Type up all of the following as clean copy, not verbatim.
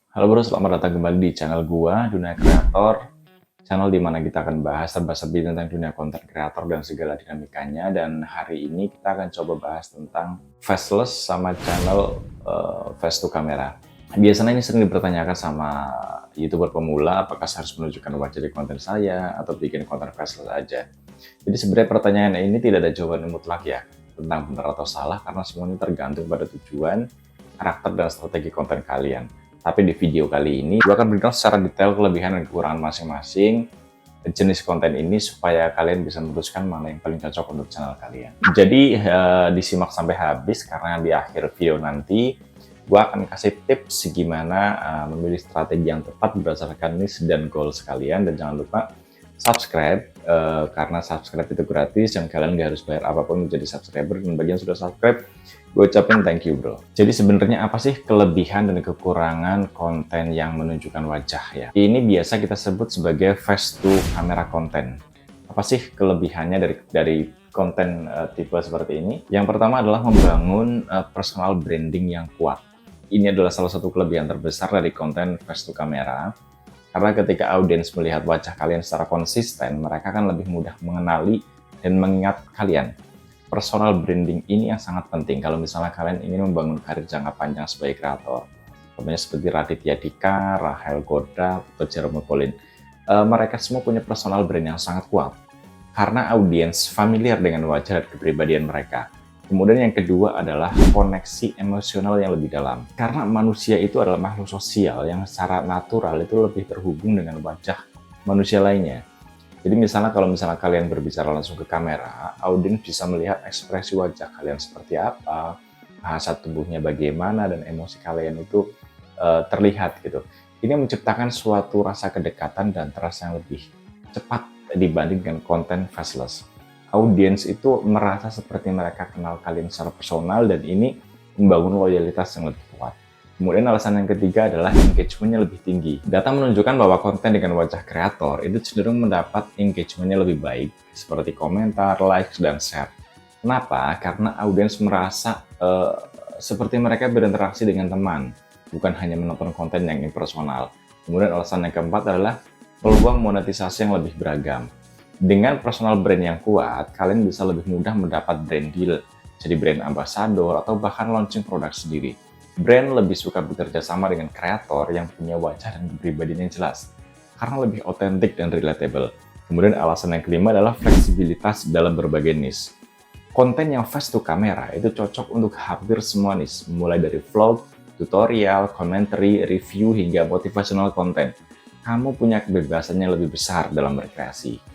Halo bro, selamat datang kembali di channel gua, Dunia Kreator. Channel di mana kita akan bahas serba-serbi tentang dunia konten kreator dan segala dinamikanya. Dan hari ini kita akan coba bahas tentang faceless sama channel face to camera. Biasanya ini sering dipertanyakan sama YouTuber pemula, apakah saya harus menunjukkan wajah di konten saya atau bikin konten faceless aja. Jadi sebenarnya pertanyaan ini tidak ada jawaban mutlak ya tentang benar atau salah, karena semuanya tergantung pada tujuan, karakter, dan strategi konten kalian. Tapi di video kali ini, gue akan beritahu secara detail kelebihan dan kekurangan masing-masing jenis konten ini supaya kalian bisa memutuskan mana yang paling cocok untuk channel kalian. Jadi disimak sampai habis, karena di akhir video nanti gue akan kasih tips gimana memilih strategi yang tepat berdasarkan niche dan goals kalian. Dan jangan lupa subscribe, karena subscribe itu gratis dan kalian gak harus bayar apapun menjadi subscriber. Dan bagi yang sudah subscribe, gue ucapin thank you bro. Jadi sebenarnya apa sih kelebihan dan kekurangan konten yang menunjukkan wajah ya? Ini biasa kita sebut sebagai face to camera konten. Apa sih kelebihannya dari konten tipe seperti ini? Yang pertama adalah membangun personal branding yang kuat. Ini adalah salah satu kelebihan terbesar dari konten face to camera. Karena ketika audiens melihat wajah kalian secara konsisten, mereka akan lebih mudah mengenali dan mengingat kalian. Personal branding ini yang sangat penting kalau misalnya kalian ingin membangun karir jangka panjang sebagai kreator. Contohnya seperti Raditya Dika, Rahel Goda, atau Jerome Pauline. Mereka semua punya personal brand yang sangat kuat karena audiens familiar dengan wajah dan kepribadian mereka. Kemudian yang kedua adalah koneksi emosional yang lebih dalam. Karena manusia itu adalah makhluk sosial yang secara natural itu lebih terhubung dengan wajah manusia lainnya. Jadi misalnya kalau kalian berbicara langsung ke kamera, audiens bisa melihat ekspresi wajah kalian seperti apa, bahasa tubuhnya bagaimana, dan emosi kalian itu terlihat gitu. Ini menciptakan suatu rasa kedekatan dan trust yang lebih cepat dibandingkan konten faceless. Audiens itu merasa seperti mereka kenal kalian secara personal, dan ini membangun loyalitas yang lebih kuat. Kemudian alasan yang ketiga adalah engagement-nya lebih tinggi. Data menunjukkan bahwa konten dengan wajah kreator itu cenderung mendapat engagement-nya lebih baik, seperti komentar, likes, dan share. Kenapa? Karena audiens merasa seperti mereka berinteraksi dengan teman, bukan hanya menonton konten yang impersonal. Kemudian alasan yang keempat adalah peluang monetisasi yang lebih beragam. Dengan personal brand yang kuat, kalian bisa lebih mudah mendapat brand deal, jadi brand ambassador, atau bahkan launching produk sendiri. Brand lebih suka bekerja sama dengan kreator yang punya wajah dan kepribadian yang jelas, karena lebih otentik dan relatable. Kemudian alasan yang kelima adalah fleksibilitas dalam berbagai niche. Konten yang face to camera itu cocok untuk hampir semua niche, mulai dari vlog, tutorial, commentary, review, hingga motivational content. Kamu punya kebebasan yang lebih besar dalam berkreasi.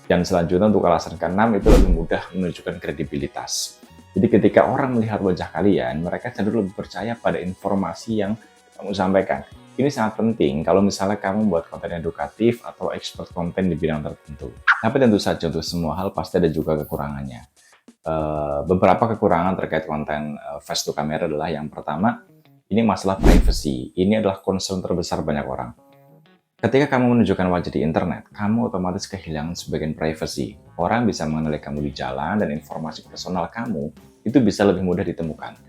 Dan selanjutnya untuk alasan keenam itu lebih mudah menunjukkan kredibilitas. Jadi ketika orang melihat wajah kalian, mereka cenderung lebih percaya pada informasi yang kamu sampaikan. Ini sangat penting kalau misalnya kamu buat konten edukatif atau expert konten di bidang tertentu. Tapi tentu saja untuk semua hal pasti ada juga kekurangannya. Beberapa kekurangan terkait konten face to camera adalah yang pertama, ini masalah privacy. Ini adalah concern terbesar banyak orang. Ketika kamu menunjukkan wajah di internet, kamu otomatis kehilangan sebagian privacy. Orang bisa mengenali kamu di jalan, dan informasi personal kamu itu bisa lebih mudah ditemukan.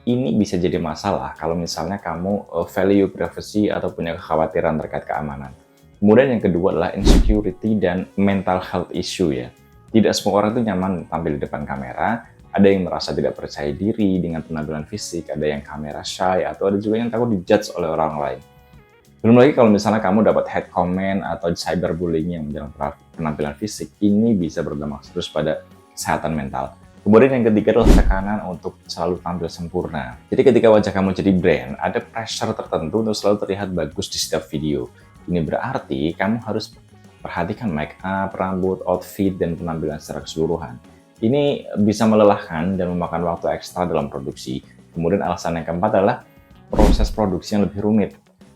Ini bisa jadi masalah kalau misalnya kamu value privacy atau punya kekhawatiran terkait keamanan. Kemudian yang kedua adalah insecurity dan mental health issue ya. Tidak semua orang itu nyaman tampil di depan kamera. Ada yang merasa tidak percaya diri dengan penampilan fisik, ada yang kamera shy, atau ada juga yang takut dijudge oleh orang lain. Belum lagi kalau misalnya kamu dapat hate comment atau cyberbullying yang menjelang penampilan fisik, ini bisa berdampak serius pada kesehatan mental. Kemudian yang ketiga adalah tekanan untuk selalu tampil sempurna. Jadi ketika wajah kamu jadi brand, ada pressure tertentu untuk selalu terlihat bagus di setiap video. Ini berarti kamu harus perhatikan make up, rambut, outfit, dan penampilan secara keseluruhan. Ini bisa melelahkan dan memakan waktu ekstra dalam produksi. Kemudian alasan yang keempat adalah proses produksi yang lebih rumit.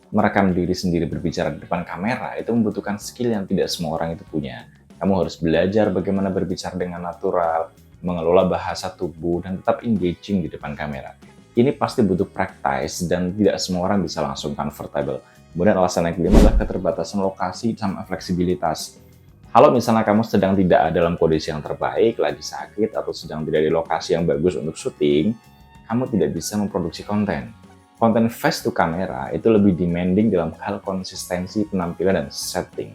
Merekam diri sendiri berbicara di depan kamera itu membutuhkan skill yang tidak semua orang itu punya. Kamu harus belajar bagaimana berbicara dengan natural, mengelola bahasa tubuh, dan tetap engaging di depan kamera. Ini pasti butuh practice dan tidak semua orang bisa langsung comfortable. Kemudian alasan yang kelima adalah keterbatasan lokasi sama fleksibilitas. Kalau misalnya kamu sedang tidak dalam kondisi yang terbaik, lagi sakit, atau sedang tidak di lokasi yang bagus untuk syuting, kamu tidak bisa memproduksi konten. Konten face to camera itu lebih demanding dalam hal konsistensi penampilan dan setting.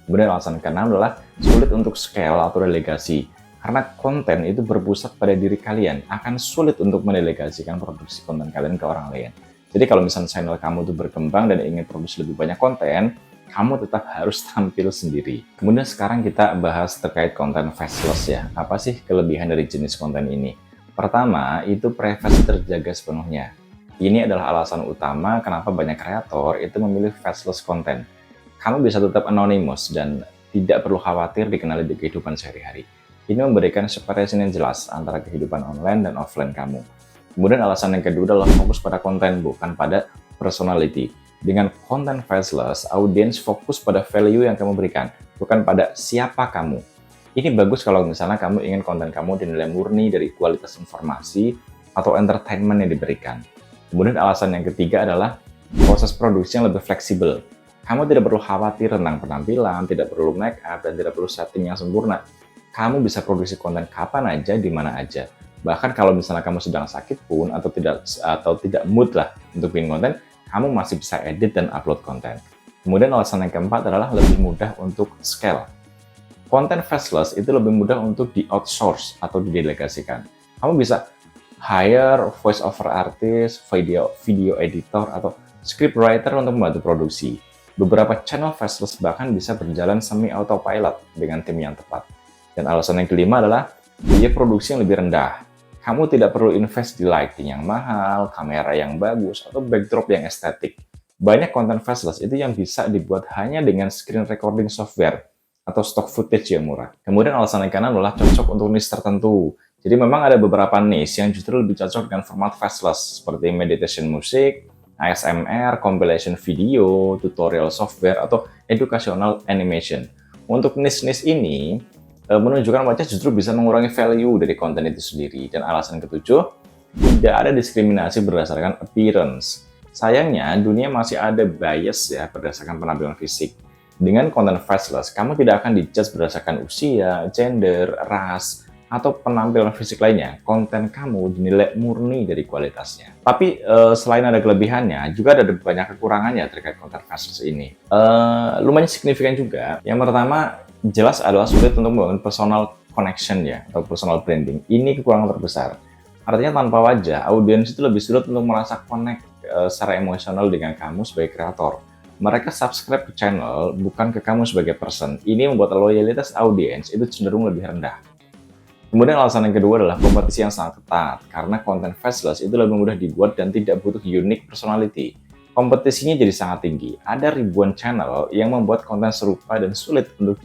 Kemudian alasan keenam adalah sulit untuk scale atau delegasi. Karena konten itu berpusat pada diri kalian, akan sulit untuk mendelegasikan produksi konten kalian ke orang lain. Jadi kalau misalnya channel kamu itu berkembang dan ingin produksi lebih banyak konten, kamu tetap harus tampil sendiri. Kemudian sekarang kita bahas terkait konten faceless ya. Apa sih kelebihan dari jenis konten ini? Pertama, itu privasi terjaga sepenuhnya. Ini adalah alasan utama kenapa banyak kreator itu memilih faceless konten. Kamu bisa tetap anonymous dan tidak perlu khawatir dikenali di kehidupan sehari-hari. Ini memberikan separation yang jelas antara kehidupan online dan offline kamu. Kemudian alasan yang kedua adalah fokus pada konten, bukan pada personality. Dengan konten faceless, audiens fokus pada value yang kamu berikan, bukan pada siapa kamu. Ini bagus kalau misalnya kamu ingin konten kamu dinilai murni dari kualitas informasi atau entertainment yang diberikan. Kemudian alasan yang ketiga adalah proses produksi yang lebih fleksibel. Kamu tidak perlu khawatir tentang penampilan, tidak perlu make up, dan tidak perlu setting yang sempurna. Kamu bisa produksi konten kapan aja, di mana aja. Bahkan kalau misalnya kamu sedang sakit pun atau tidak mood lah untuk bikin konten, kamu masih bisa edit dan upload konten. Kemudian alasan yang keempat adalah lebih mudah untuk scale. Konten faceless itu lebih mudah untuk di-outsource atau didelegasikan. Kamu bisa hire voice over artist, video editor, atau scriptwriter untuk membantu produksi. Beberapa channel faceless bahkan bisa berjalan semi autopilot dengan tim yang tepat. Dan alasan yang kelima adalah biaya produksi yang lebih rendah. Kamu tidak perlu invest di lighting yang mahal, kamera yang bagus, atau backdrop yang estetik. Banyak konten faceless itu yang bisa dibuat hanya dengan screen recording software atau stock footage yang murah. Kemudian alasan yang keenam adalah cocok untuk niche tertentu. Jadi memang ada beberapa niche yang justru lebih cocok dengan format faceless, seperti meditation music, ASMR, compilation video, tutorial software, atau educational animation. Untuk niche-niche ini, menunjukkan wajah justru bisa mengurangi value dari konten itu sendiri. Dan alasan ketujuh, tidak ada diskriminasi berdasarkan appearance. Sayangnya, dunia masih ada bias ya berdasarkan penampilan fisik. Dengan konten faceless, kamu tidak akan dijudge berdasarkan usia, gender, ras, atau penampilan fisik lainnya. Konten kamu dinilai murni dari kualitasnya. Tapi selain ada kelebihannya, juga ada banyak kekurangannya terkait konten faceless ini. Lumayan signifikan juga. Yang pertama, jelas adalah sulit untuk membangun personal connection ya, atau personal branding. Ini kekurangan terbesar. Artinya tanpa wajah, audiens itu lebih sulit untuk merasa connect secara emosional dengan kamu sebagai kreator. Mereka subscribe ke channel, bukan ke kamu sebagai person. Ini membuat loyalitas audiens itu cenderung lebih rendah. Kemudian alasan yang kedua adalah kompetisi yang sangat ketat, karena konten faceless itu lebih mudah dibuat dan tidak butuh unique personality. Kompetisinya jadi sangat tinggi. Ada ribuan channel yang membuat konten serupa dan sulit untuk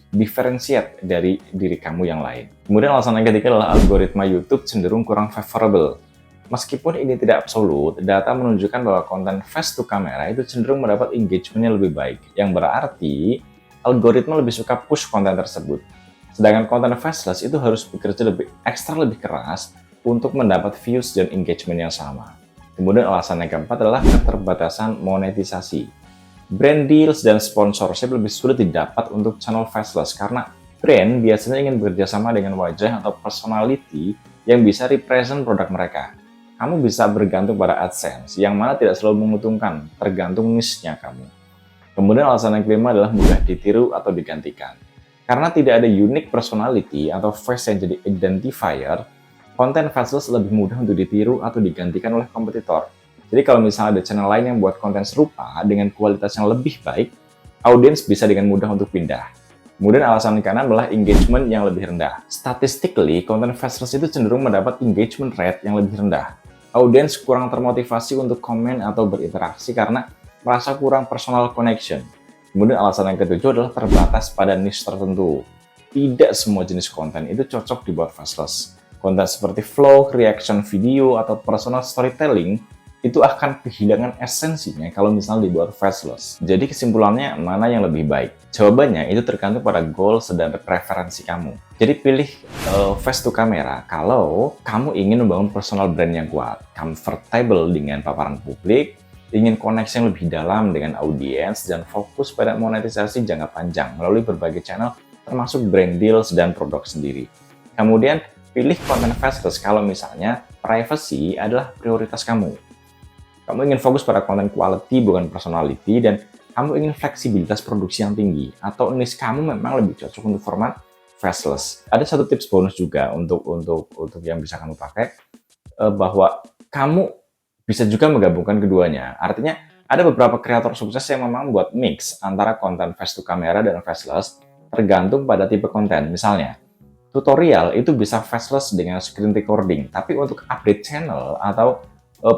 diferensiat dari diri kamu yang lain. Kemudian alasan yang ketiga adalah algoritma YouTube cenderung kurang favorable. Meskipun ini tidak absolut, data menunjukkan bahwa konten face to camera itu cenderung mendapat engagement-nya lebih baik, yang berarti algoritma lebih suka push konten tersebut. Sedangkan konten faceless itu harus bekerja lebih keras untuk mendapat views dan engagement yang sama. Kemudian alasan yang keempat adalah keterbatasan monetisasi. Brand deals dan sponsorship lebih sulit didapat untuk channel faceless karena brand biasanya ingin bekerjasama dengan wajah atau personality yang bisa represent produk mereka. Kamu bisa bergantung pada AdSense, yang mana tidak selalu menguntungkan, tergantung niche-nya kamu. Kemudian alasan yang kelima adalah mudah ditiru atau digantikan. Karena tidak ada unique personality atau face yang jadi identifier, konten faceless lebih mudah untuk ditiru atau digantikan oleh kompetitor. Jadi kalau misalnya ada channel lain yang buat konten serupa dengan kualitas yang lebih baik, audiens bisa dengan mudah untuk pindah. Kemudian alasan yang keenam adalah engagement yang lebih rendah. Statistically, konten faceless itu cenderung mendapat engagement rate yang lebih rendah. Audiens kurang termotivasi untuk komen atau berinteraksi karena merasa kurang personal connection. Kemudian alasan yang ketujuh adalah terbatas pada niche tertentu. Tidak semua jenis konten itu cocok dibuat faceless. Konten seperti vlog, reaction video, atau personal storytelling itu akan kehilangan esensinya kalau misalnya dibuat faceless. Jadi kesimpulannya mana yang lebih baik? Jawabannya itu tergantung pada goals dan preferensi kamu. Jadi pilih face to camera kalau kamu ingin membangun personal brand yang kuat, comfortable dengan paparan publik, ingin koneksi yang lebih dalam dengan audiens, dan fokus pada monetisasi jangka panjang melalui berbagai channel termasuk brand deals dan produk sendiri. Kemudian pilih konten faceless kalau misalnya privacy adalah prioritas kamu. Kamu ingin fokus pada konten quality bukan personality, dan kamu ingin fleksibilitas produksi yang tinggi, atau niche kamu memang lebih cocok untuk format faceless. Ada satu tips bonus juga untuk yang bisa kamu pakai, bahwa kamu bisa juga menggabungkan keduanya. Artinya ada beberapa kreator sukses yang memang buat mix antara konten face to camera dan faceless, tergantung pada tipe konten. Misalnya, tutorial itu bisa faceless dengan screen recording, tapi untuk update channel atau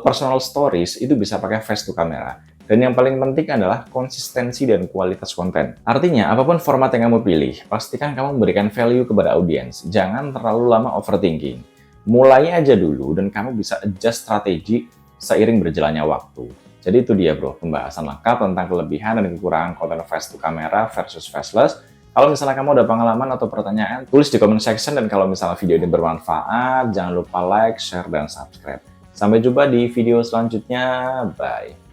personal stories itu bisa pakai face to camera. Dan yang paling penting adalah konsistensi dan kualitas konten. Artinya, apapun format yang kamu pilih, pastikan kamu memberikan value kepada audiens. Jangan terlalu lama overthinking. Mulai aja dulu dan kamu bisa adjust strategi seiring berjalannya waktu. Jadi itu dia bro, pembahasan lengkap tentang kelebihan dan kekurangan konten face to camera versus faceless. Kalau misalnya kamu ada pengalaman atau pertanyaan, tulis di comment section, dan kalau misalnya video ini bermanfaat, jangan lupa like, share, dan subscribe. Sampai jumpa di video selanjutnya, bye!